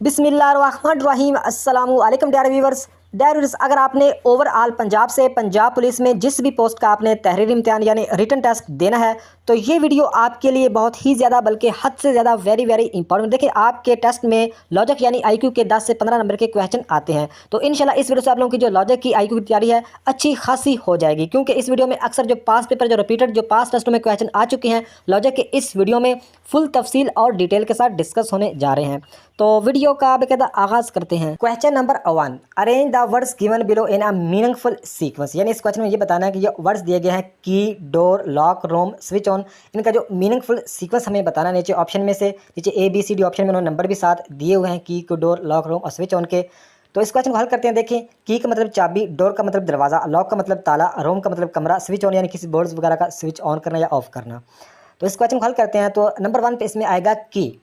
बिस्मिल्लाहिर्रहमानिर्रहीम। अस्सलामु अलैकुम डियर व्यूअर्स। अगर आपने ओवरऑल पंजाब से पंजाब पुलिस में जिस भी पोस्ट का आपने तहरीरी इम्तिहान यानी रिटन टेस्ट देना है तो ये वीडियो आपके लिए बहुत ही ज़्यादा बल्कि हद से ज़्यादा वेरी वेरी इंपॉर्टेंट। देखिए, आपके टेस्ट में लॉजिक यानी आईक्यू के 10 से 15 नंबर के क्वेश्चन आते हैं, तो इंशाल्लाह इस वीडियो से आप लोगों की जो लॉजिक की आईक्यू की तैयारी है अच्छी खासी हो जाएगी, क्योंकि इस वीडियो में अक्सर जो पास पेपर जो रिपीटेड जो पास टेस्टों में क्वेश्चन आ चुके हैं लॉजिक के, इस वीडियो में फुल तफसील और डिटेल के साथ डिस्कस होने जा रहे हैं। तो वीडियो का बेकायदा आगाज करते हैं। Question number 1, arrange the words given below in a meaningful sequence. यानी इस क्वेश्चन में ये बताना है कि ये वर्ड्स दिए गए हैं की, door, lock, room, switch on, इनका जो मीनिंगफुल सीक्वेंस हमें बताना है। नीचे ऑप्शन में से नीचे ABCD ऑप्शन में उन्होंने नंबर भी साथ दिए हुए हैं, की, डोर, लॉक, रोम और स्विच ऑन के। तो इस क्वेश्चन को हल करते हैं। देखिए, की का मतलब चाबी, डोर का मतलब दरवाज़ा, लॉक का मतलब ताला, रोम का मतलब कमरा, स्विच ऑन यानी किसी बोर्ड्स वगैरह का स्विच ऑन करना या ऑफ करना। तो इस क्वेश्चन को हल करते हैं। तो नंबर 1 पे इसमें आएगा की।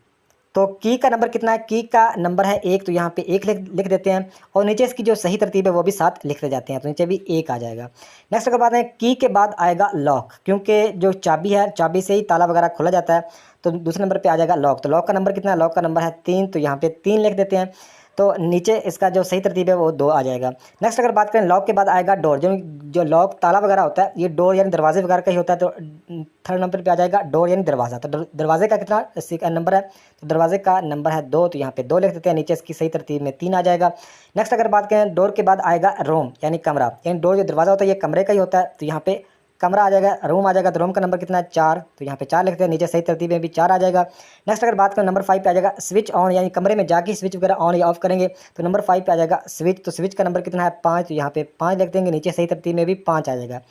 तो की का नंबर कितना है? की का नंबर है 1, तो यहाँ पे 1 लिख देते हैं और नीचे इसकी जो सही तरतीब है वो भी साथ लिखते जाते हैं, तो नीचे भी 1 आ जाएगा। नेक्स्ट अगर बात है, की के बाद आएगा लॉक, क्योंकि जो चाबी है चाबी से ही ताला वगैरह खोला जाता है, तो दूसरे नंबर पे आ जाएगा लॉक। तो लॉक का नंबर कितना है? लॉक का नंबर है 3, तो यहाँ पे 3 लिख देते हैं, तो नीचे इसका जो सही तरतीब है वो 2 आ जाएगा। नेक्स्ट अगर बात करें, लॉक के बाद आएगा डोर। जो जो लॉक ताला वगैरह होता है ये डोर यानी दरवाजे वगैरह का ही होता है, तो थर्ड नंबर पे आ जाएगा डोर यानी दरवाज़ा। तो दरवाजे का कितना नंबर है? तो दरवाजे का नंबर है 2, तो यहाँ पे 2 लिख देते हैं, नीचे इसकी सही तरतीब में 3 आ जाएगा। नेक्स्ट अगर बात करें, डोर के बाद आएगा रोम यानी कमरा, यानी डोर जो दरवाज़ा होता है ये कमरे का ही होता है, तो यहाँ पे कमरा आ जाएगा, रूम आ जाएगा। तो रूम का नंबर कितना है? 4, तो यहाँ पे 4 लिखते हैं, नीचे सही तरतीब में भी 4 आ जाएगा। नेक्स्ट अगर बात करें, नंबर 5 पे आ जाएगा स्विच ऑन, यानी कमरे में जाके स्विच वगैरह ऑन या ऑफ करेंगे, तो नंबर 5 पे आ जाएगा स्विच। तो स्विच का नंबर कितना है? 5, तो यहाँ पे 5 लिख देंगे, नीचे सही तरतीब में भी 5 आ जाएगा।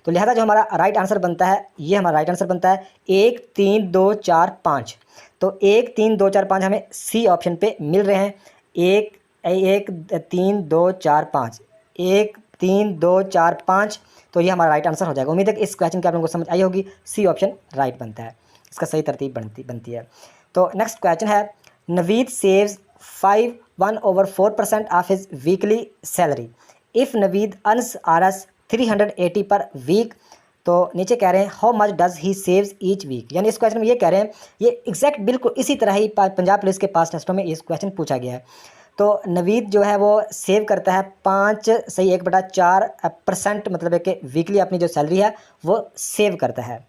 तो लिहाजा जो हमारा राइट आंसर बनता है, ये हमारा राइट आंसर बनता है 1 3 2 4 5। तो 1 3 2 4 5 हमें सी ऑप्शन पे मिल रहे हैं। 1 1 3 2 4 5, 1 3 2 4 5, तो ये हमारा राइट आंसर हो जाएगा। उम्मीद है कि इस क्वेश्चन की आप लोगों को समझ आई होगी। सी ऑप्शन राइट बनता है, इसका सही तरतीब बनती है। तो नेक्स्ट क्वेश्चन है, Naveed saves 1/4% of his weekly salary if Naveed earns RS 380 per week. तो नीचे कह रहे हैं how much does he saves each week. यानी इस क्वेश्चन में ये कह रहे हैं, ये एग्जैक्ट बिल्कुल इसी तरह ही पंजाब पुलिस के पास टेस्टों में इस क्वेश्चन पूछा गया है। तो नवीद जो है वो सेव करता है 5/4%, मतलब है कि वीकली अपनी जो सैलरी है वो सेव करता है।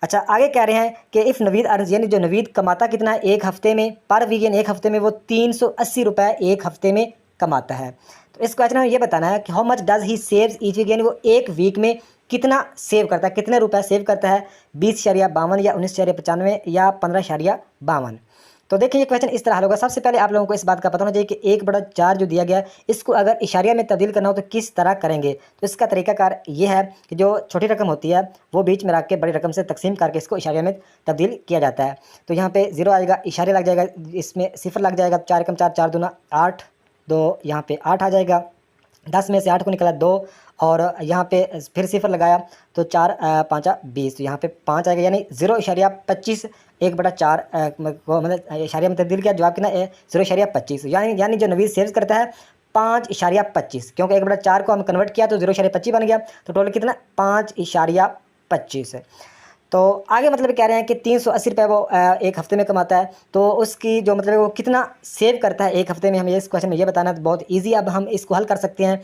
अच्छा, आगे कह रहे हैं कि इफ़ नवीद अर्ज, यानी जो नवीद कमाता कितना है एक हफ्ते में, पर वीक यानी एक हफ्ते में वो 380 रुपये एक हफ्ते में कमाता है। तो इस क्वेश्चन में ये बताना है कि how much does he saves each week, यानी वो एक वीक में कितना सेव करता है, कितने रुपए सेव करता है, 20.52 या 19.95 या 15.52। तो देखिए, ये क्वेश्चन इस तरह हल होगा। सबसे पहले आप लोगों को इस बात का पता होना चाहिए कि 1/4 जो दिया गया है इसको अगर इशारिया में तब्दील करना हो तो किस तरह करेंगे। तो इसका तरीकाकार ये है कि जो छोटी रकम होती है वो बीच में रख के बड़ी रकम से तकसीम करके इसको इशारिया में तब्दील किया जाता है। तो यहाँ पे 0 आएगा, इशारे लग जाएगा, इसमें सिफर लग जाएगा, 4 एकम 4, 4 दूना 8, 2 यहाँ पे 8 आ जाएगा। 10 में से 8 को निकला 2, और यहाँ पे फिर सिफर लगाया तो 4 5 20, तो यहाँ पे 5 आएगा, यानी 0.25 1/4 मतलब इशारिया में तब्दील किया, जवाब कितना है 0.25। यानी जो नवीद सेव्स करता है 5.25, क्योंकि 1/4 को हम कन्वर्ट किया तो 0.25 बन गया, तो टोटल कितना 5.25 है। तो आगे मतलब कह रहे हैं कि 380 रुपये वो एक हफ्ते में कमाता है, तो उसकी जो मतलब वो कितना सेव करता है एक हफ्ते में, हमें इस क्वेश्चन में ये बताना है। तो बहुत इजी, अब हम इसको हल कर सकते हैं।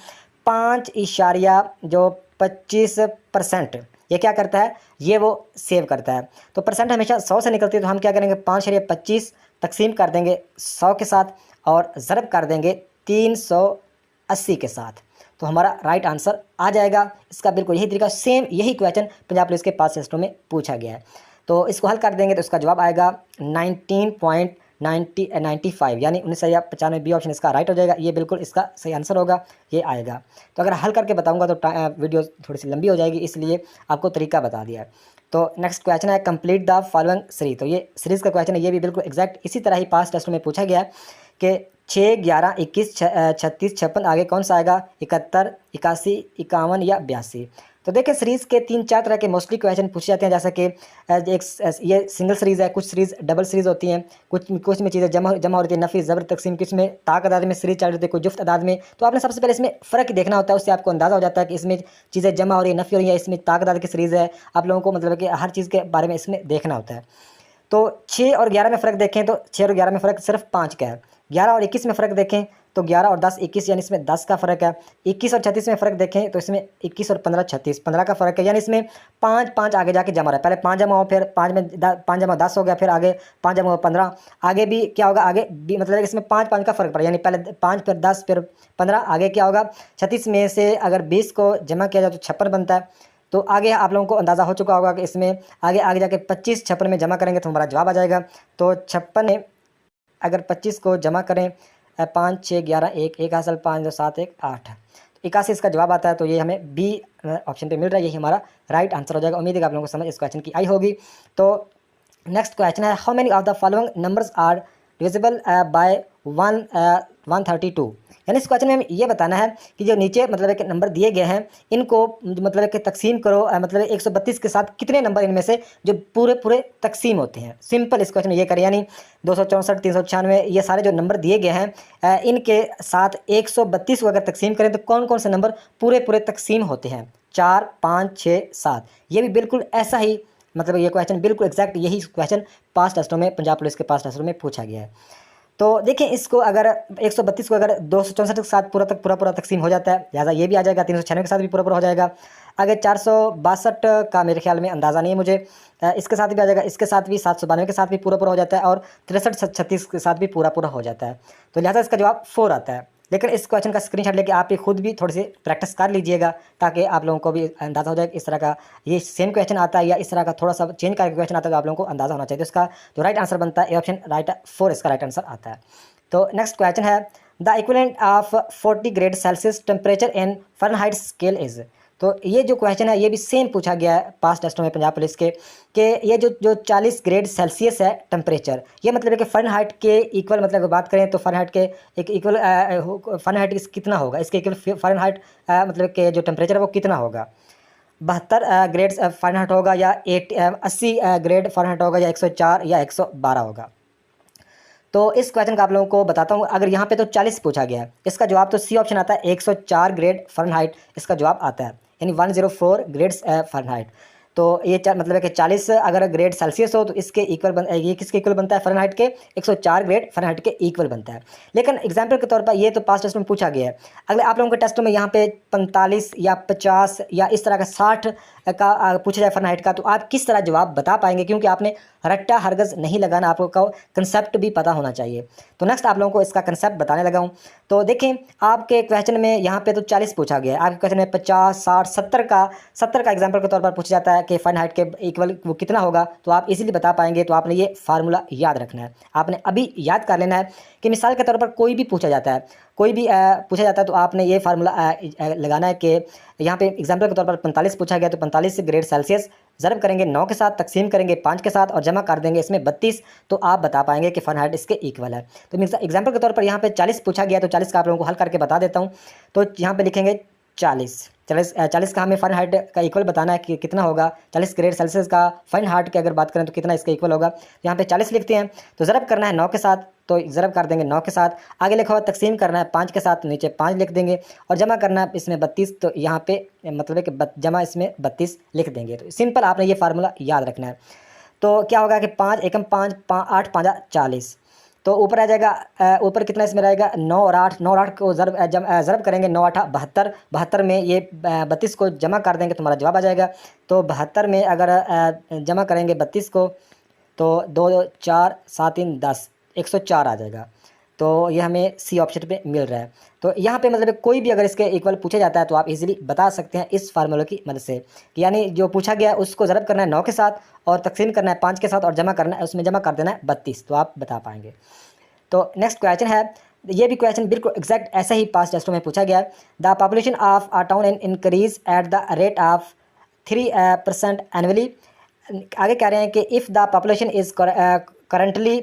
5.25% ये क्या करता है, ये वो सेव करता है। तो परसेंट हमेशा 100 से निकलती है, तो हम क्या करेंगे 5.25 तकसीम कर देंगे 100 के साथ और ज़रब कर देंगे 380 के साथ, तो हमारा राइट आंसर आ जाएगा। इसका बिल्कुल यही तरीका, सेम यही क्वेश्चन पंजाब पुलिस के पास टेस्टों में पूछा गया है। तो इसको हल कर देंगे तो इसका जवाब आएगा 19.95, यानी 1995 बी ऑप्शन इसका राइट हो जाएगा। ये बिल्कुल इसका सही आंसर होगा, ये आएगा। तो अगर हल करके बताऊंगा तो वीडियो थोड़ी सी लंबी हो जाएगी, इसलिए आपको तरीका बता दिया है। तो नेक्स्ट क्वेश्चन है, कंप्लीट द फॉलोइंग सीरीज। तो ये सीरीज़ का क्वेश्चन है, ये भी बिल्कुल एग्जैक्ट इसी तरह ही पास टेस्टों में पूछा गया है कि 6 11 21 36 56 आगे कौन सा आएगा, 71 81 51 या 82। तो देखिए, सीरीज़ के 3-4 तरह के मोस्टली क्वेश्चन पूछे जाते हैं, जैसे कि एक ये सिंगल सीरीज़ है, कुछ सीरीज़ डबल सीरीज़ होती हैं, कुछ में चीज़ें जमा हो रही है, नफ़ी ज़बर तकसीम, किस में ताक अदाद में सीरीज़ चल रही है, कोई जुफ्त अदाद में। तो आपने सबसे पहले इसमें फ़र्क देखना होता है, उससे आपको अंदाज़ा हो जाता है कि इसमें चीज़ें जमा हो रही है, नफ़ी हो रही है, इसमें ताक अदाद की सीरीज़ है। आप लोगों को मतलब कि हर चीज़ के बारे में इसमें देखना होता है। तो 6 और 11 में फ़र्क देखें तो 6 और 11 में फ़र्क सिर्फ 5 का है। 11 और 21 में फ़र्क देखें तो 11 और 10 21, यानी इसमें 10 का फ़र्क है। 21 और 36 में फ़र्क देखें तो इसमें 21 और 15 36, 15 का फ़र्क है, यानी इसमें 5 5 आगे जाके जमा रहा है। पहले 5 जमा हो, फिर 5 में 5 जमा 10 हो गया, फिर आगे 5 जमा हो 15, आगे भी क्या होगा, आगे भी मतलब इसमें 5 5 का फ़र्क पड़ा, यानी पहले 5 फिर 10 फिर 15, आगे क्या होगा 36 में से अगर 20 को जमा किया जाए तो 56 बनता है। तो आगे आप लोगों को अंदाज़ा हो चुका होगा कि इसमें आगे आगे जाके 25 56 में जमा करेंगे तो हमारा जवाब आ जाएगा। तो 56 में अगर 25 को जमा करें 5 6 11 1 1 हासिल 5 2 7 1 8, 81 इसका जवाब आता है। तो ये हमें बी ऑप्शन पे मिल रहा है, यही हमारा राइट आंसर हो जाएगा। उम्मीद है कि आप लोगों को समझ इस क्वेश्चन की आई होगी। तो नेक्स्ट क्वेश्चन है, how many of the following numbers are divisible by 132, यानी इस क्वेश्चन में हमें ये बताना है कि जो नीचे मतलब एक नंबर दिए गए हैं इनको मतलब कि तकसीम करो, मतलब 132 के साथ कितने नंबर इनमें से जो पूरे पूरे तकसीम होते हैं। सिंपल इस क्वेश्चन ये करें, यानी 264 396 ये सारे जो नंबर दिए गए हैं इनके साथ 132 को अगर तकसीम करें तो कौन कौन से नंबर पूरे पूरे तकसीम होते हैं, 4 5 6 7। ये भी बिल्कुल ऐसा ही मतलब ये क्वेश्चन बिल्कुल एग्जैक्ट यही क्वेश्चन पास टेस्टों में, पंजाब पुलिस के पास टेस्टों में पूछा गया है। तो देखें इसको अगर 132 को अगर 264 के साथ पूरा तकसीम हो जाता है, लिहाजा ये भी आ जाएगा, 396 के साथ भी पूरा हो जाएगा। आगे 462 का मेरे ख्याल में अंदाज़ा नहीं है मुझे, इसके साथ भी आ जाएगा, इसके साथ भी 792 के साथ भी पूरा हो जाता है, और 63 36 के साथ भी पूरा हो जाता है। तो लिहाजा इसका जवाब 4 आता है। लेकिन इस क्वेश्चन का स्क्रीनशॉट लेके आप ये खुद भी थोड़ी सी प्रैक्टिस कर लीजिएगा ताकि आप लोगों को भी अंदाज़ा हो जाए कि इस तरह का ये सेम क्वेश्चन आता है या इस तरह का थोड़ा सा चेंज करके क्वेश्चन आता है, तो आप लोगों को अंदाज़ा होना चाहिए। तो इसका जो राइट आंसर बनता है ए ऑप्शन राइट 4 इसका राइट आंसर आता है। तो नेक्स्ट क्वेश्चन है, the equivalent of 40 grade Celsius temperature in Fahrenheit scale is. तो ये जो क्वेश्चन है ये भी सेम पूछा गया है पास टेस्टों में पंजाब पुलिस के, कि ये जो 40 ग्रेड सेल्सियस है टेम्परेचर, ये मतलब है कि फ़ारेनहाइट के इक्वल, मतलब बात करें तो फ़ारेनहाइट के एक इक्वल फ़ारेनहाइट कितना होगा, इसके इक्वल फ़ारेनहाइट मतलब के जो टेम्परेचर है वो कितना होगा, 72 ग्रेड फ़ारेनहाइट होगा या 80 ग्रेड फ़ारेनहाइट होगा या 104 या 112 होगा। तो इस क्वेश्चन का आप लोगों को बताता हूँ। अगर यहाँ पे तो 40 पूछा गया है, इसका जवाब तो सी ऑप्शन आता है, 104 ग्रेड फ़ारेनहाइट इसका जवाब आता है, यानी 104 ग्रेड फ़ारेनहाइट। तो ये मतलब है कि 40 अगर ग्रेड सेल्सियस हो तो इसके इक्वल ये किसके इक्वल बनता है, फ़ारेनहाइट के 104 ग्रेड फ़ारेनहाइट के इक्वल बनता है। लेकिन एग्जाम्पल के तौर पर ये तो पास टेस्ट में पूछा गया है, अगले आप लोगों के टेस्टों में यहाँ पे 45 या 50 या इस तरह का 60 का पूछा जाए फ़ारेनहाइट का, तो आप किस तरह जवाब बता पाएंगे, क्योंकि आपने रट्टा हरगज़ नहीं लगाना, आपको कंसेप्ट भी पता होना चाहिए। तो नेक्स्ट आप लोगों को इसका कंसेप्ट बताने लगा हूँ। तो देखें आपके क्वेश्चन में यहाँ पे तो 40 पूछा गया है, आपके क्वेश्चन में 50 60 70 का एग्जाम्पल के तौर पर पूछा जाता है कि फ़ारेनहाइट के इक्वल वो कितना होगा, तो आप इजीली बता पाएंगे। तो आपने ये फार्मूला याद रखना है, आपने अभी याद कर लेना है कि मिसाल के तौर पर कोई भी पूछा जाता है, कोई भी पूछा जाता है तो आपने ये फार्मूला लगाना है कि यहाँ पे एग्जाम्पल के तौर पर 45 पूछा गया तो 45 ग्रेड सेल्सियस ज़रब करेंगे 9 के साथ, तकसीम करेंगे 5 के साथ और जमा कर देंगे इसमें 32, तो आप बता पाएंगे कि फ़ारेनहाइट इसके इक्वल है। तो एग्जाम्पल के तौर पर यहाँ पे 40 पूछा गया तो 40 का आप लोगों को हल करके बता देता हूँ। तो यहाँ पे लिखेंगे 40 का हमें फ़ारेनहाइट का इक्वल बताना है कि कितना होगा, 40 ग्रेड सेल्सियस का फ़ारेनहाइट की अगर बात करें तो कितना इसका इक्वल होगा। यहाँ पे 40 लिखते हैं तो ज़रब करना है 9 के साथ, तो ज़रब कर देंगे 9 के साथ, आगे लिखा हुआ तकसीम करना है 5 के साथ, नीचे 5 लिख देंगे और जमा करना है इसमें 32, तो यहाँ पे मतलब है कि जमा इसमें 32 लिख देंगे। तो सिंपल आपने ये फार्मूला याद रखना है। तो क्या होगा कि 5 एकम 5 8 5 40, तो ऊपर आ जाएगा, ऊपर कितना इसमें रहेगा 9 और 8, 9 और 8 को ज़रब करेंगे 9 8 72, 72 में ये 32 को जमा कर देंगे तो हमारा जवाब आ जाएगा। तो 72 में अगर जमा करेंगे 32 को तो 2 4 7 3 10 104 आ जाएगा। तो ये हमें सी ऑप्शन पे मिल रहा है। तो यहाँ पे मतलब कोई भी अगर इसके इक्वल पूछा जाता है तो आप इजीली बता सकते हैं इस फार्मूले की मदद से कि यानी जो पूछा गया है उसको ज़रब करना है 9 के साथ और तकसीम करना है 5 के साथ और जमा करना है, उसमें जमा कर देना है 32, तो आप बता पाएंगे। तो नेक्स्ट क्वेश्चन है, ये भी क्वेश्चन बिल्कुल एग्जैक्ट ऐसा ही पास टेस्टों में पूछा गया है। The population of a town increase at the rate of 3% annually. आगे कह रहे हैं कि if the population is currently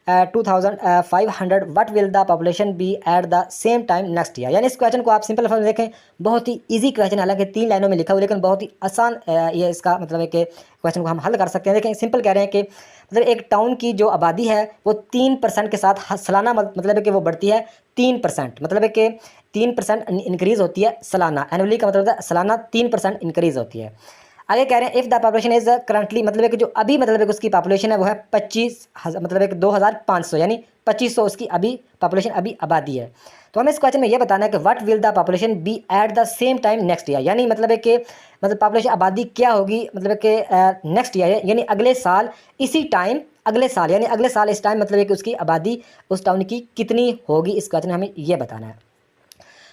2500, what will the population be at the same time next year. यानी इस क्वेश्चन को आप सिंपल फॉर्म में देखें, बहुत ही इजी क्वेश्चन है, हालांकि 3 लाइनों में लिखा हुआ लेकिन बहुत ही आसान ये इसका मतलब है कि क्वेश्चन को हम हल कर सकते हैं। देखें सिंपल कह रहे हैं कि मतलब एक टाउन की जो आबादी है वो 3% के साथ सालाना मतलब है कि वो बढ़ती है 3%, मतलब है कि 3% इंक्रीज़ होती है सालाना, एनुअली का मतलब है सालाना 3% इंक्रीज़ होती है। आगे कह रहे हैं if the population is currently, मतलब है कि जो अभी मतलब है कि उसकी पॉपुलेशन है वो है 25,000, मतलब है कि 2500, यानी 2500 उसकी अभी पॉपुलेशन, अभी आबादी है। तो हमें इस क्वेश्चन में ये बताना है कि what will the population be at the same time next year, यानी मतलब है कि मतलब पॉपुलेशन आबादी क्या होगी, मतलब है कि नेक्स्ट ईयर यानी अगले साल इसी टाइम, अगले साल यानी अगले साल इस टाइम मतलब है कि उसकी आबादी उस टाउन की कितनी होगी, इस क्वेश्चन में हमें ये बताना है।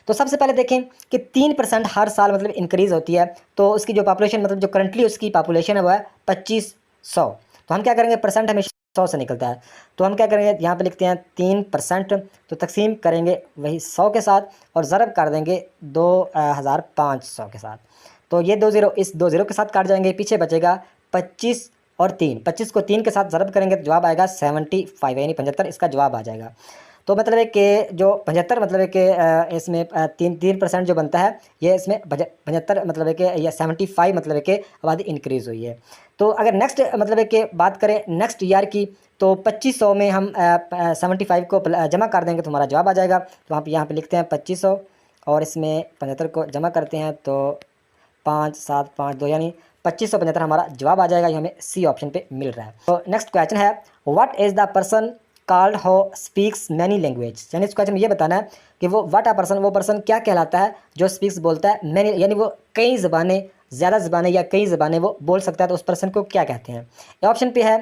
तो सबसे पहले देखें कि 3% हर साल मतलब इंक्रीज़ होती है, तो उसकी जो पॉपुलेशन मतलब जो करंटली उसकी पॉपुलेशन है वो है 2500। तो हम क्या करेंगे, परसेंट हमेशा 100 से निकलता है, तो हम क्या करेंगे यहाँ पे लिखते हैं 3%, तो तकसीम करेंगे वही 100 के साथ और ज़रब कर देंगे 2500 के साथ। तो ये 2 ज़ीरो इस 2 ज़ीरो के साथ काट जाएंगे, पीछे बचेगा 25 और 3, 25 को 3 के साथ ज़रब करेंगे तो जवाब आएगा 75, यानी 75 इसका जवाब आ जाएगा। तो मतलब है कि जो 75 मतलब है कि इसमें 3% जो बनता है ये इसमें 75 मतलब है कि या 75 मतलब है कि आबादी इंक्रीज़ हुई है। तो अगर नेक्स्ट मतलब है कि बात करें नेक्स्ट ईयर की, तो 2500 में हम 75 को जमा कर देंगे तो हमारा जवाब आ जाएगा। तो यहाँ पे लिखते हैं 2500 और इसमें 75 को जमा करते हैं तो 5 7 5 2, यानी 2575 हमारा जवाब आ जाएगा। ये हमें सी ऑप्शन पे मिल रहा है। तो नेक्स्ट क्वेश्चन है what is the person called हो स्पीक्स मैनी लैंग्वेज, यानी इस क्वेश्चन में ये बताना है कि वो व्हाट अ पर्सन, वो पर्सन क्या कहलाता है जो स्पीक्स बोलता है मैनी, यानी वो कई ज़बानें, ज़्यादा ज़बानें या कई ज़बानें वो बोल सकता है, तो उस पर्सन को क्या कहते हैं। ये ऑप्शन पे है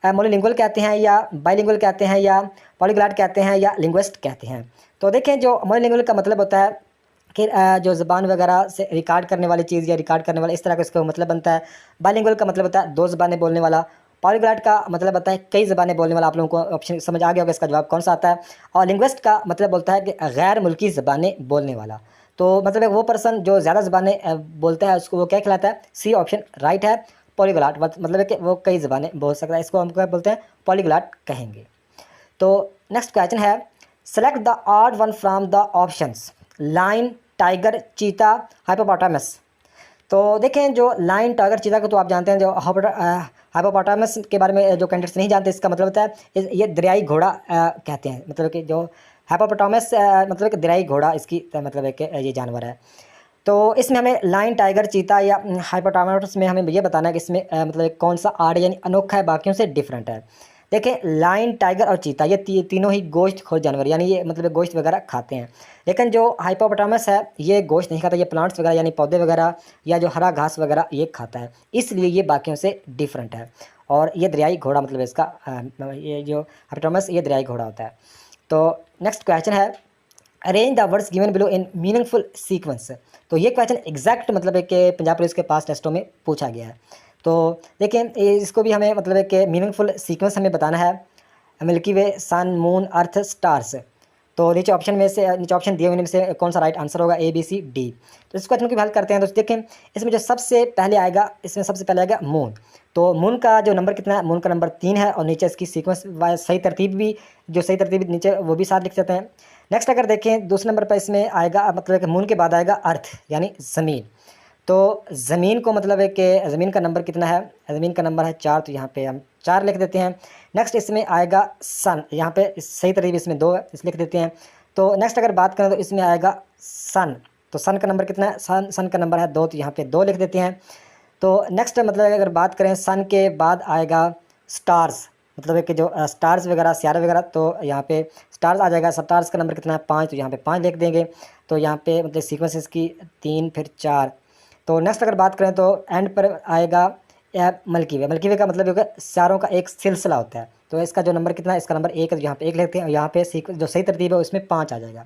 मोनोलिंगुअल कहते हैं या बाइलिंगुअल कहते हैं या पॉलीग्लॉट कहते हैं या लिंग्विस्ट कहते हैं। तो देखें जो मोनोलिंगुअल का मतलब होता है कि जो ज़बान वगैरह से रिकॉर्ड करने वाली चीज़ या रिकॉर्ड करने वाला, इस तरह का इसका मतलब बनता है। बाइलिंगुअल का मतलब होता है 2 ज़बानें बोलने वाला। पॉलीग्लॉट का मतलब होता है कई ज़बानें बोलने वाला। आप लोगों को ऑप्शन समझ आ गया होगा इसका जवाब कौन सा आता है। और लिंग्विस्ट का मतलब बोलता है कि गैर मुल्की ज़बानें बोलने वाला। तो मतलब वो पर्सन जो ज़्यादा ज़बानें बोलता है उसको वो क्या कहलाता है। सी ऑप्शन राइट है, पॉलीग्लॉट, मतलब है कि वो कई ज़बानें बोल सकता है, इसको हम क्या बोलते हैं, पॉलीग्लॉट कहेंगे। तो नेक्स्ट क्वेश्चन है select the odd one from the options line, tiger, चीता, हाइपोपोटामस। तो देखें जो लाइन, टाइगर, चीता को तो आप जानते हैं। जो हाइपोपोटामस के बारे में जो कैंडिडेट्स नहीं जानते, इसका मतलब होता है ये दरियाई घोड़ा कहते हैं। मतलब कि जो हाइपोपोटामस मतलब कि दरियाई घोड़ा इसकी मतलब है कि ये जानवर है। तो इसमें हमें लाइन, टाइगर, चीता या हाइपोटामस में हमें ये बताना है कि इसमें मतलब कौन सा आड़ यानी अनोखा है, बाकियों से डिफरेंट है। देखें लाइन, टाइगर और चीता ये तीनों ही गोश्तखोर जानवर, यानी ये मतलब गोश्त वगैरह खाते हैं। लेकिन जो हाइपोपोटामस है ये गोश्त नहीं खाता, ये प्लांट्स वगैरह यानी पौधे वगैरह या जो हरा घास वगैरह ये खाता है, इसलिए ये बाकियों से डिफरेंट है। और ये दरियाई घोड़ा मतलब इसका ये जो हाइपोपोटामस ये दरियाई घोड़ा होता है। तो नेक्स्ट क्वेश्चन है arrange the words given below in meaningful sequence. तो ये क्वेश्चन एग्जैक्ट मतलब है कि पंजाब पुलिस के पास टेस्टों में पूछा गया है। तो देखें इसको भी हमें मतलब है कि मीनिंगफुल सीक्वेंस हमें बताना है। मिल्की वे, सन, मून, अर्थ, स्टार्स। तो नीचे ऑप्शन दिए हुए में से कौन सा राइट आंसर होगा, ए, बी, सी, डी। तो इस क्वेश्चन की हल करते हैं। तो देखें इसमें जो सबसे पहले आएगा, इसमें सबसे पहले आएगा मून। तो मून का जो नंबर कितना है, मून का नंबर 3 है और नीचे इसकी सीक्वेंस वाइज सही तरतीब भी, जो सही तरतीब नीचे वो भी साथ लिख देते हैं। नेक्स्ट अगर देखें दूसरे नंबर पर इसमें आएगा मतलब कि मून के बाद आएगा अर्थ यानी ज़मीन। तो ज़मीन को मतलब है कि ज़मीन का नंबर कितना है, ज़मीन का नंबर है 4, तो यहाँ पे हम 4 लिख देते हैं। नेक्स्ट इसमें आएगा सन, यहाँ पे सही तरीके इसमें 2 है, इस लिख देते हैं। तो नेक्स्ट अगर बात करें तो इसमें आएगा सन। तो सन का नंबर कितना है, सन का नंबर है 2, तो यहाँ पे 2 लिख देते हैं। तो नेक्स्ट मतलब अगर बात करें सन के बाद आएगा स्टार्स, मतलब है कि जो स्टार्स वगैरह, सियारे वगैरह, तो यहाँ पे स्टार्स आ जाएगा। स्टार्स का नंबर कितना है 5, तो यहाँ पे 5 लिख देंगे। तो यहाँ पे मतलब सीक्वेंस इसकी 3 फिर 4। तो नेक्स्ट अगर बात करें तो एंड पर आएगा मिल्की वे। मिल्की वे का मतलब होगा सितारों का एक सिलसिला होता है। तो इसका जो नंबर कितना है, इसका नंबर 1 है, यहाँ पे 1 लिखते हैं और यहाँ पे जो सही तरतीब है उसमें 5 आ जाएगा।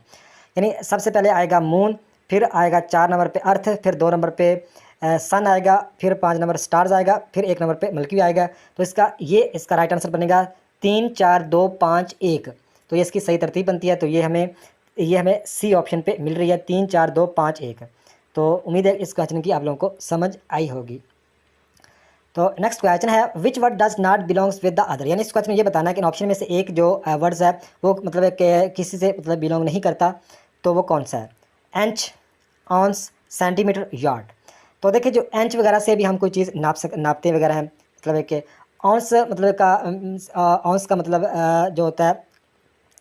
यानी सबसे पहले आएगा मून, फिर आएगा 4 नंबर पे अर्थ, फिर 2 नंबर पे सन आएगा, फिर 5 नंबर स्टार्स आएगा, फिर 1 नंबर पे मिल्की वे आएगा। तो इसका राइट आंसर बनेगा 3 4 2 5 1। तो ये इसकी सही तरतीब बनती है। तो ये हमें सी ऑप्शन पे मिल रही है 3 4 2 5 1। तो उम्मीद है इस क्वेश्चन की आप लोगों को समझ आई होगी। तो नेक्स्ट क्वेश्चन है which word does not belongs with the other, यानी इस क्वेश्चन में ये बताना है कि ऑप्शन में से एक जो वर्ड्स है वो मतलब है कि किसी से मतलब बिलोंग नहीं करता, तो वो कौन सा है। Inch, ounce, centimetre, yard. तो देखिए जो इंच वगैरह से भी हम कोई चीज़ नापते वगैरह हैं, मतलब है कि ऑंस मतलब का ऑंस का मतलब जो होता है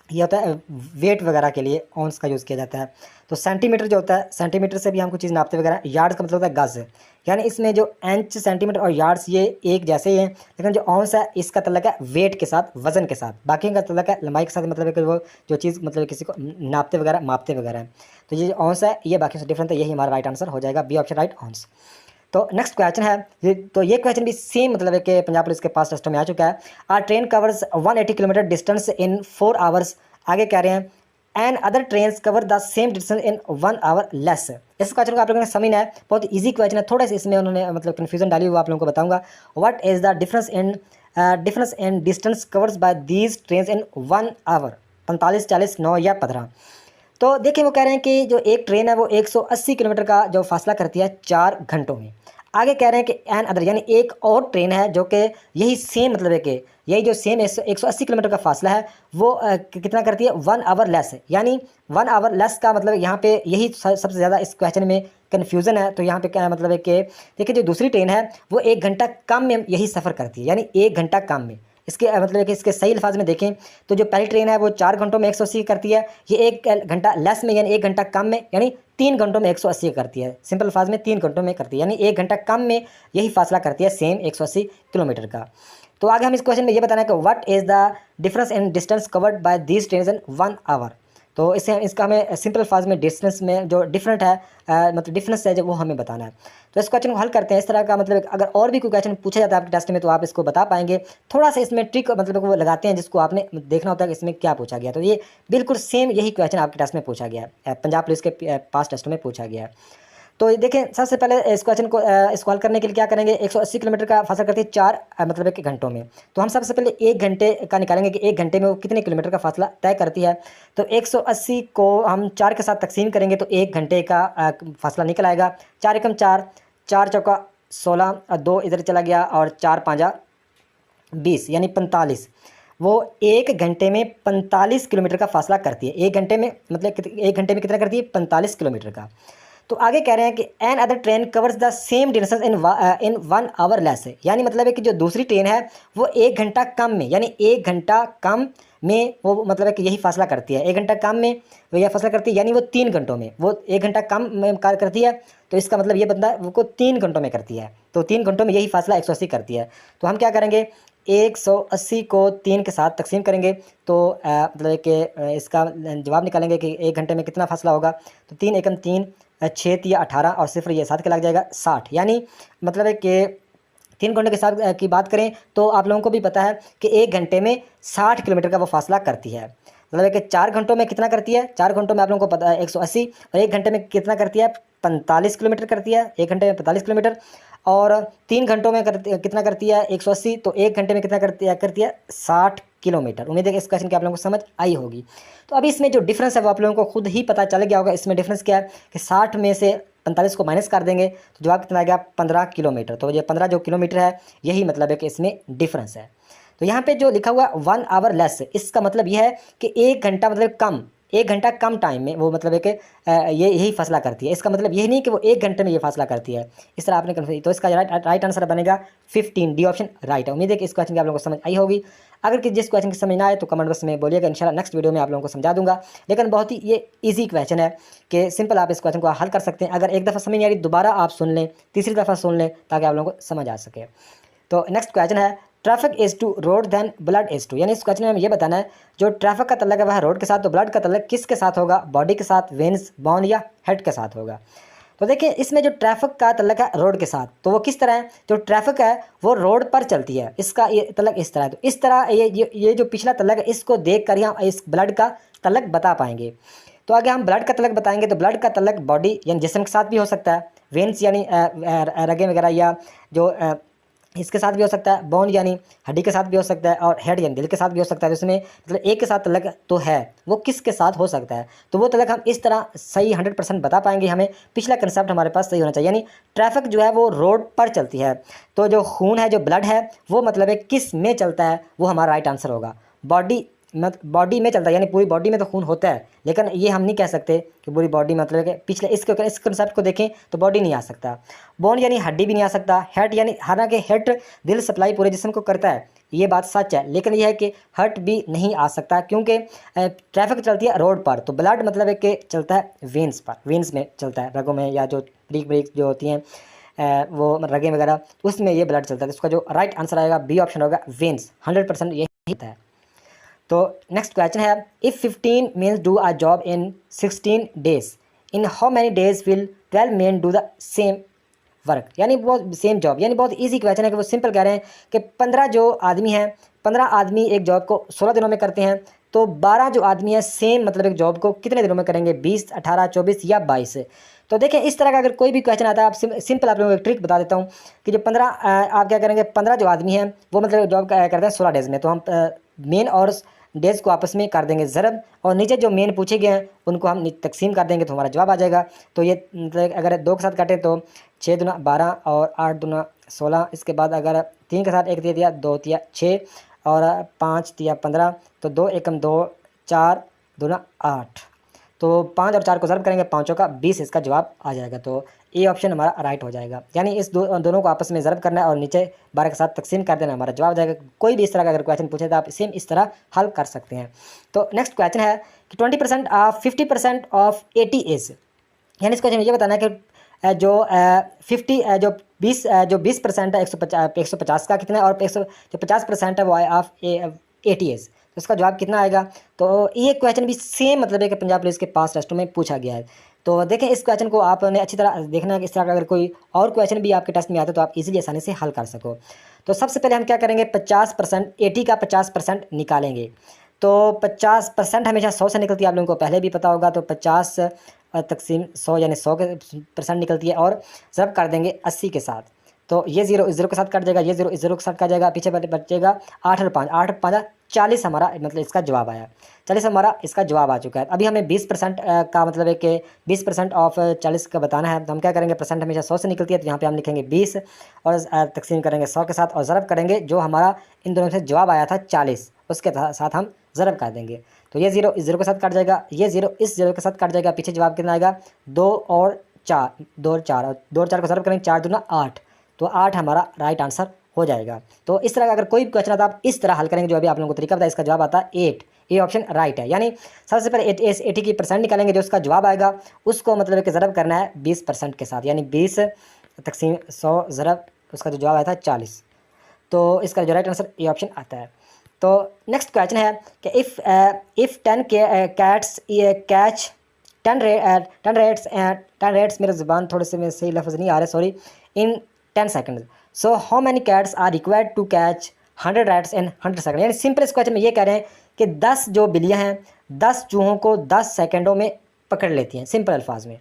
ये होता है वेट वगैरह के लिए ऑन्स का यूज़ किया जाता है। तो सेंटीमीटर जो होता है, सेंटीमीटर से भी हम कुछ चीज़ नापते वगैरह। यार्ड का मतलब होता है गज, यानी इसमें जो इंच, सेंटीमीटर और यार्ड्स ये एक जैसे ही हैं, लेकिन जो ऑन्स है इसका तल्लक है वेट के साथ, वजन के साथ। बाकी का तल्लक है लंबाई के साथ, मतलब है कि वो जो चीज़ मतलब किसी को नापते वगैरह, मापते वगैरह हैं। तो ये जो ऑन्स है ये बाकी से डिफरेंट है, यही हमारा राइट आंसर हो जाएगा, बी ऑप्शन राइट, ऑन्स। तो नेक्स्ट क्वेश्चन है ये क्वेश्चन भी सेम मतलब है कि पंजाब पुलिस के पास टेस्ट में आ चुका है। Are train covers 180 kilometre distance in 4 hours. आगे कह रहे हैं and other train cover the same distance in 1 hour less. इस क्वेश्चन को आप लोगों ने समझना है, बहुत ईजी क्वेश्चन है। थोड़ा सा इसमें उन्होंने मतलब कन्फ्यूजन डाली, वो आप लोगों को बताऊंगा। What is the difference in distance covers by these train in 1 hour, 45, 40, 9 या 15। तो देखिए वो कह रहे हैं कि जो एक ट्रेन है वो 180 किलोमीटर का जो फासला करती है 4 घंटों में। आगे कह रहे हैं कि एन अदर, यानी एक और ट्रेन है जो कि यही सेम मतलब है कि यही जो सेम 180 किलोमीटर का फासला है वो कितना करती है, 1 आवर लेस है। यानी 1 आवर लेस का मतलब यहाँ पे यही सबसे ज़्यादा इस क्वेश्चन में कन्फ्यूज़न है। तो यहाँ पे क्या है मतलब है कि देखिए जो दूसरी ट्रेन है वो 1 घंटा कम में यही सफ़र करती है, यानी 1 घंटा कम में। इसके मतलब है कि इसके सही अल्फाज में देखें तो जो पहली ट्रेन है वो 4 घंटों में 180 करती है, ये 1 घंटा लेस में यानी 1 घंटा कम में, यानी 3 घंटों में 180 करती है। सिंपल अल्फाज में 3 घंटों में करती है, यानी 1 घंटा कम में यही फासला करती है सेम 180 किलोमीटर का। तो आगे हम इस क्वेश्चन में ये बताना है कि what is the difference in distance covered by these train in 1 hour. तो इसका हमें सिंपल अल्फाज में डिस्टेंस में जो डिफरेंट है मतलब डिफरेंस है जो वो हमें बताना है। तो इस क्वेश्चन को हल करते हैं। इस तरह का मतलब अगर और भी कोई क्वेश्चन पूछा जाता है आपके टेस्ट में तो आप इसको बता पाएंगे। थोड़ा सा इसमें ट्रिक मतलब वो लगाते हैं जिसको आपने देखना होता है कि इसमें क्या पूछा गया। तो ये बिल्कुल सेम यही क्वेश्चन आपके टेस्ट में पूछा गया है, पंजाब पुलिस के पास टेस्ट में पूछा गया है। तो ये देखें सबसे पहले इस क्वेश्चन को इसको हल करने के लिए क्या करेंगे, 180 किलोमीटर का फासला करती है 4 मतलब एक घंटों में। तो हम सबसे पहले 1 घंटे का निकालेंगे कि 1 घंटे में वो कितने किलोमीटर का फासला तय करती है। तो 180 को हम 4 के साथ तकसीम करेंगे तो 1 घंटे का फासला निकल आएगा। 4 एकम 4, 4 चौका 16, 2 इधर चला गया और 4 पाँजा 20 यानी 45। वो 1 घंटे में 45 किलोमीटर का फासला करती है। 1 घंटे में मतलब 1 घंटे में कितना करती है, 45 किलोमीटर का। तो आगे कह रहे हैं कि another train covers the same distance in 1 hour less है, यानी मतलब है कि जो दूसरी ट्रेन है वो 1 घंटा कम में, यानी 1 घंटा कम में वो मतलब है कि यही फासला करती है। 1 घंटा कम में वो यह फासला करती है, यानी वो 3 घंटों में, वो 1 घंटा कम में कार्य करती है। तो इसका मतलब ये बंदा वो 3 घंटों में करती है। तो 3 घंटों में यही फासला 180 करती है। तो हम क्या करेंगे, 180 को 3 के साथ तकसीम करेंगे तो मतलब कि इसका जवाब निकालेंगे कि 1 घंटे में कितना फासला होगा। तो 3 एकम 3, 6 या 18 और 0 ये 7 के लग जाएगा 60। यानी मतलब है कि 3 घंटे के साथ की बात करें तो आप लोगों को भी पता है कि 1 घंटे में 60 किलोमीटर का वो फासला करती है। मतलब है कि 4 घंटों में कितना करती है, 4 घंटों में आप लोगों को पता है 180, और 1 घंटे में कितना करती है, 45 किलोमीटर करती है। 1 घंटे में 45 किलोमीटर और 3 घंटों में कितना करती है 180, तो 1 घंटे में कितना करती है 60 किलोमीटर। उम्मीद है कि इस क्वेश्चन की आप लोगों को समझ आई होगी। तो अभी इसमें जो डिफरेंस है वो आप लोगों को खुद ही पता चल गया होगा। इसमें डिफरेंस क्या है कि 60 में से 45 को माइनस कर देंगे तो जवाब कितना आ गया, 15 किलोमीटर। तो ये 15 जो किलोमीटर है यही मतलब है कि इसमें डिफरेंस है। तो यहाँ पे जो लिखा हुआ 1 आवर लेस, इसका मतलब यह है कि 1 घंटा मतलब कम, 1 घंटा कम टाइम में वो मतलब है कि ये यही फासला करती है। इसका मतलब यही नहीं कि वो 1 घंटे में ये फासला करती है। इस तरह आपने कन्फ्यूज, तो इसका राइट आंसर बनेगा 15, डी ऑप्शन राइट है। उम्मीद है कि इस क्वेश्चन की आप लोगों को समझ आई होगी। अगर कि जिस क्वेश्चन की समझ ना आए तो कमेंट बॉक्स में बोलिएगा, इंशाल्लाह नेक्स्ट वीडियो में आप लोगों को समझा दूंगा। लेकिन बहुत ही ये ईजी क्वेश्चन है कि सिंपल आप इस क्वेश्चन को हल कर सकते हैं। अगर एक दफ़ा समझ नहीं आ रही दोबारा आप सुन लें, तीसरी दफ़ा सुन लें ताकि आप लोगों को समझ आ सके। तो नेक्स्ट क्वेश्चन है traffic is to road then blood is to, यानी इस क्वेश्चन में हमें ये बताना है जो ट्रैफिक का तल्लक है वह रोड के साथ, तो ब्लड का तल्लक किसके साथ होगा, बॉडी के साथ, वेन्स, बोन या हेड के साथ होगा। तो देखिए इसमें जो ट्रैफिक का तल्लक है रोड के साथ, तो वो किस तरह है, जो ट्रैफिक है वो रोड पर चलती है, इसका ये तल्लक इस तरह है। तो इस तरह ये जो पिछला तल्लक है इसको देख कर ही हम इस ब्लड का तल्लक बता पाएंगे। तो आगे हम ब्लड का तल्लक बताएंगे तो ब्लड का तल्लक बॉडी यानी जिस्म के साथ भी हो सकता है, वेन्स यानी रगें वगैरह या जो इसके साथ भी हो सकता है, बोन यानी हड्डी के साथ भी हो सकता है, और हेड यानी दिल के साथ भी हो सकता है। तो इसमें मतलब एक के साथ तलक तो है, वो किसके साथ हो सकता है, तो वो तलक हम इस तरह सही 100% बता पाएंगे। हमें पिछला कंसेप्ट हमारे पास सही होना चाहिए, यानी ट्रैफिक जो है वो रोड पर चलती है, तो जो खून है जो ब्लड है वो मतलब है किस में चलता है, वो हमारा राइट आंसर होगा। बॉडी बॉडी में चलता है, यानी पूरी बॉडी में तो खून होता है, लेकिन ये हम नहीं कह सकते कि पूरी बॉडी मतलब कि पिछले इस कंसेप्ट को देखें तो बॉडी नहीं आ सकता। बोन यानी हड्डी भी नहीं आ सकता। हेड यानी हालांकि हेड दिल सप्लाई पूरे जिस्म को करता है, ये बात सच है, लेकिन यह है कि हार्ट भी नहीं आ सकता क्योंकि ट्रैफिक चलती है रोड पर, तो ब्लड मतलब है कि चलता है वेंस पर, वेंस में चलता है, रगों में, या जो ब्रीक जो होती हैं वो रगें वगैरह, उसमें ये ब्लड चलता है। तो इसका जो राइट आंसर आएगा बी ऑप्शन होगा वेंस, 100% यही होता है। तो नेक्स्ट क्वेश्चन है, if 15 mens do a job in 16 days, in how many days will 12 men do the same work, यानी बहुत सेम जॉब, यानी बहुत इजी क्वेश्चन है कि वो सिंपल कह रहे हैं कि 15 जो आदमी हैं, 15 आदमी एक जॉब को 16 दिनों में करते हैं, तो 12 जो आदमी हैं सेम मतलब एक जॉब को कितने दिनों में करेंगे, 20, 18, 24 या 22। तो देखें इस तरह का अगर कोई भी क्वेश्चन आता है, आप सिंपल आप लोगों को एक ट्रिक बता देता हूँ कि जो 15 आप क्या करेंगे, 15 जो आदमी हैं वो मतलब जॉब करते हैं 16 डेज़ में, तो हम मेन और डेज़ को आपस में कर देंगे ज़रब, और नीचे जो मेन पूछे गए हैं उनको हम तकसीम कर देंगे तो हमारा जवाब आ जाएगा। तो ये मतलब अगर 2 के साथ काटें तो 6 दूना 12 और 8 दूना 16, इसके बाद अगर 3 के साथ 1 दे दिया, 2 तिया 6 और 5 तिया 15, तो 2 एकम 2, 4 दूना 8, तो 5 और 4 को ज़रब करेंगे, 5 का 20, इसका जवाब आ जाएगा। तो ए ऑप्शन हमारा राइट हो जाएगा, यानी इस दोनों को आपस में ज़रब करना है और नीचे 12 के साथ तकसीम कर देना, हमारा जवाब आ जाएगा। कोई भी इस तरह का अगर क्वेश्चन पूछे तो आप सेम इस तरह हल कर सकते हैं। तो नेक्स्ट क्वेश्चन है कि 20% ऑफ 50% ऑफ 80 इज, यानी इस क्वेश्चन में ये बताना है कि जो 20% है 150 का कितना है, और जो 50% है वो है ऑफ 80 इज, तो इसका जवाब कितना आएगा। तो ये क्वेश्चन भी सेम मतलब है कि पंजाब पुलिस के पास टेस्टों में पूछा गया है। तो देखें इस क्वेश्चन को आपने अच्छी तरह देखना है कि इस तरह का अगर कोई और क्वेश्चन भी आपके टेस्ट में आता है तो आप इजीली आसानी से हल कर सको। तो सबसे पहले हम क्या करेंगे, 50% 80 का 50% निकालेंगे। तो 50% हमेशा 100 से निकलती है, आप लोगों को पहले भी पता होगा। तो 50 तकसीम 100 यानी 100 के % निकलती है, और ज़रब कर देंगे 80 के साथ, तो ये 0 इस 0 के साथ कट जाएगा, ये 0 इस 0 के साथ कट जाएगा, पीछे बचेगा 8 और 5, 8 और 5 40 हमारा मतलब इसका जवाब आया, 40 हमारा इसका जवाब आ चुका है। अभी हमें 20% का मतलब है कि 20% ऑफ 40 का बताना है, तो हम क्या करेंगे, परसेंट हमेशा 100 से निकलती है, तो यहाँ पे हम लिखेंगे 20 और तकसीम करेंगे 100 के साथ और ज़रब करेंगे जो हमारा इन दोनों से जवाब आया था 40, उसके साथ हम ज़रब कर देंगे। तो ये 0 इस 0 के साथ कट जाएगा, ये 0 इस 0 के साथ कट जाएगा, पीछे जवाब कितना आएगा 2 और 4, 2 और 4, और 2 और 4 को ज़रब करेंगे 4 दूना 8, तो 8 हमारा राइट आंसर हो जाएगा। तो इस तरह का अगर कोई भी क्वेश्चन आता है आप इस तरह हल करेंगे, जो अभी आप लोगों को तरीका बताया, इसका जवाब आता है 8, ये ऑप्शन राइट है। यानी सबसे पहले 80 की % निकालेंगे, जो उसका जवाब आएगा उसको मतलब कि ज़रब करना है 20% के साथ, यानी 20 तकसीम 100 ज़रब उसका जो जवाब आया था 40, तो इसका जो राइट आंसर ये ऑप्शन आता है। तो नेक्स्ट क्वेश्चन है कि इफ़ 10 कैट्स कैच 10 रेट्स, मेरा ज़ुबान थोड़े से में सही लफ्ज़ नहीं आ रहे, sorry, in 10 second, so how many cats are required to catch 100 rats in 100 second. यानी सिंपल इस क्वेश्चन में ये कह रहे हैं कि 10 जो बिल्लियाँ हैं 10 चूहों को 10 सेकंडों में पकड़ लेती हैं, सिंपल अल्फाज में।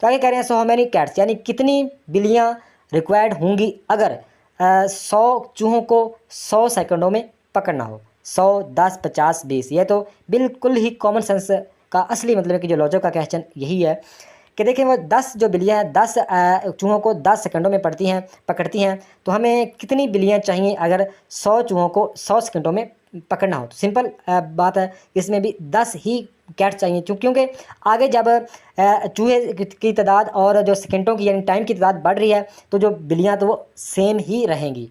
तो आगे कह रहे हैं सो हाउ मैनी कैट्स, यानी कितनी बिल्लियाँ रिक्वायर्ड होंगी अगर 100 चूहों को 100 सेकंडों में पकड़ना हो। 100, 10, 50, 20, ये तो बिल्कुल ही कॉमन सेंस का असली मतलब है कि जो लॉजिक का क्वेश्चन यही है कि देखिए वो 10 जो बिल्लियाँ हैं 10 चूहों को 10 सेकंडों में पकड़ती हैं, तो हमें कितनी बिल्लियाँ चाहिए अगर 100 चूहों को 100 सेकंडों में पकड़ना हो। तो सिंपल बात है, इसमें भी 10 ही कैट चाहिए, क्योंकि आगे जब चूहे की तादाद और जो सेकंडों की यानी टाइम की तादाद बढ़ रही है, तो जो बिल्लियाँ तो वो सेम ही रहेंगी,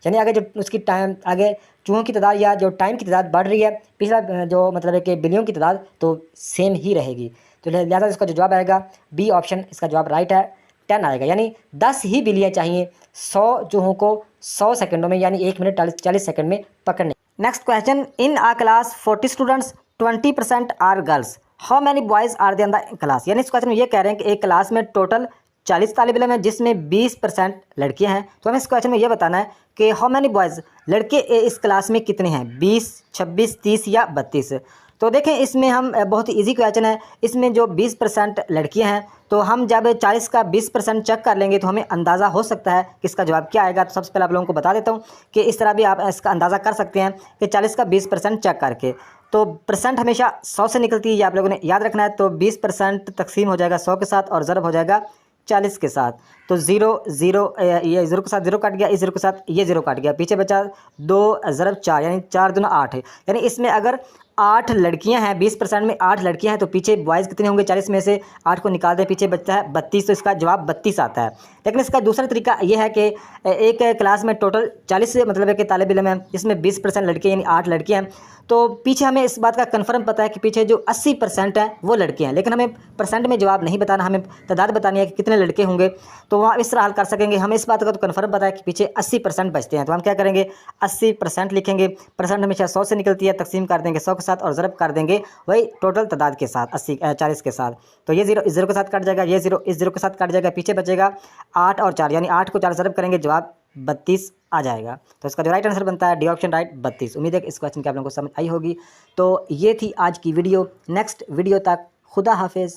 यानी आगे जो उसकी टाइम आगे चूहों की तादाद या जो टाइम की तादाद बढ़ रही है, पिछला जो मतलब है कि बिल्लियों की तादाद तो सेम ही रहेगी। तो लिहाजा इसका जो जवाब आएगा बी ऑप्शन, इसका जवाब राइट है, 10 आएगा, यानी 10 ही बिल्लियाँ चाहिए 100 चूहों को 100 सेकंडों में, यानी 1 मिनट 40 सेकंड में पकड़ने। Next question, in a class 40 students 20% are girls, how many boys are there in the class. यानी इस क्वेश्चन में ये कह रहे हैं कि एक क्लास में टोटल 40 तालिब इल्म है जिसमें 20% लड़कियां हैं। तो हमें इस क्वेश्चन में ये बताना है कि हाउ मैनी बॉयज़, लड़के इस क्लास में कितने हैं, 20, 26, 30 या 32। तो देखें इसमें हम बहुत ही ईजी क्वेश्चन है, इसमें जो 20% लड़कियां हैं, तो हम जब 40 का 20% चेक कर लेंगे तो हमें अंदाज़ा हो सकता है कि इसका जवाब क्या आएगा। तो सबसे पहले आप लोगों को बता देता हूं कि इस तरह भी आप इसका अंदाज़ा कर सकते हैं कि 40 का 20% चेक करके, तो परसेंट हमेशा 100 से निकलती है, ये आप लोगों ने याद रखना है। तो 20% तकसीम हो जाएगा 100 के साथ और ज़रब हो जाएगा 40 के साथ, तो 0 0 ये 0 के साथ 0 कट गया, इस 0 के साथ ये 0 कट गया, पीछे बचा 2 ज़रब 4, यानी 4 दूना 8 है। यानी इसमें अगर 8 लड़कियां हैं, 20% में 8 लड़कियां हैं, तो पीछे बॉयज़ कितने होंगे? 40 में से 8 को निकाल दें, पीछे बचता है 32, तो इसका जवाब 32 आता है। लेकिन इसका दूसरा तरीका ये है कि एक क्लास में टोटल 40 मतलब है कि तालिब इल्म है, जिसमें 20% लड़के यानी 8 लड़कियां हैं, तो पीछे हमें इस बात का कन्फर्म पता है कि पीछे जो 80% हैं वो लड़के हैं, लेकिन हमें परसेंट में जवाब नहीं बताना, हमें तादाद बतानी है कि कितने लड़के होंगे। तो वहाँ इस तरह हल कर सकेंगे। हमें इस बात का तो कन्फर्म पता है कि पीछे 80% बचते हैं, तो हम क्या करेंगे? 80% लिखेंगे। परसेंट हमेशा 100 से निकलती है, तकसीम कर देंगे 100 के साथ और ज़रब कर देंगे वही टोटल तादाद के साथ 40 के साथ। तो ये 0 इस 0 के साथ कट जाएगा, ये 0 इस 0 के साथ कट जाएगा, पीछे बचेगा 8 और 4, यानी 8 को 4 ज़रब करेंगे, जवाब 32 आ जाएगा। तो इसका जो राइट आंसर बनता है डी ऑप्शन राइट 32। उम्मीद है कि इस क्वेश्चन की आप लोगों को समझ आई होगी। तो ये थी आज की वीडियो। नेक्स्ट वीडियो तक खुदा हाफिज़।